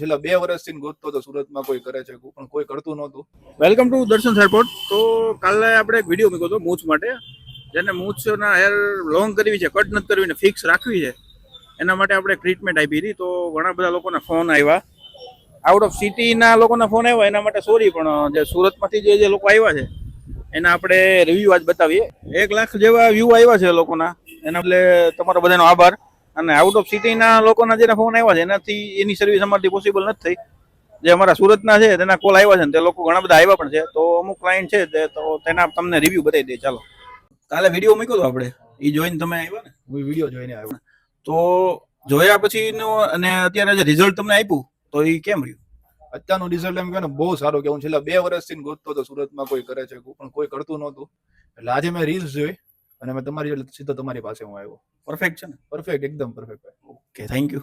છેલ્લા 2 વર્ષથી ગોતતો હતો સુરતમાં કોઈ કરે છે પણ કોઈ કરતું નહોતું. વેલકમ ટુ દર્શન એરપોર્ટ. તો કાલે આપણે એક વિડીયો મૂક્યો હતો મૂછ માટે, જેને મૂછના હેર લોંગ કરવી છે, કટ નથી કરવી ને ફિક્સ રાખવી છે, એના માટે આપણે ટ્રીટમેન્ટ આપી હતી. તો ઘણા બધા લોકોના ફોન આવ્યા, આઉટ ઓફ સિટીના લોકોના ફોન આવ્યા, એના માટે સોરી. પણ જે સુરતમાંથી જે લોકો આવ્યા છે એના આપણે રિવ્યૂ આજ બતાવીએ. 1 લાખ જેવા વ્યૂ આવ્યા છે લોકોના, એના એટલે તમારો બધાનો આભાર. અને આઉટ ઓફ સિટીના લોકોના જેના ફોન આવ્યા છે એનાથી એની સર્વિસ અમારાથી પોસિબલ નથી થઈ. જે અમારા સુરતના છે તેના કોલ આવ્યા છે ને તે લોકો ઘણા બધા આવ્યા પણ છે. તો અમુક ક્લાયન્ટ છે તો તેના તમને રિવ્યૂ બતાવી દઈએ. ચાલો, કાલે વિડીયો મૂક્યો હતો આપણે, એ જોઈને તમે આવ્યા ને? હું વિડીયો જોઈને આવ્યો. તો જોયા પછીનો અને અત્યારે જે રિઝલ્ટ તમને આપ્યું તો એ કેમ રહ્યું? અત્યારનું રિઝલ્ટ એમ કહે ને બહુ સારું. કે હું છેલ્લા 2 વર્ષથી ગોતતો હતો સુરતમાં કોઈ કરે છે પણ કોઈ કરતું નહોતું. એટલે આજે મેં રીલ્સ જોઈ અને મેં સીધો તમારી પાસે હું આવ્યો. પરફેક્ટ છે ને? પરફેક્ટ, એકદમ પરફેક્ટ. Okay, thank you.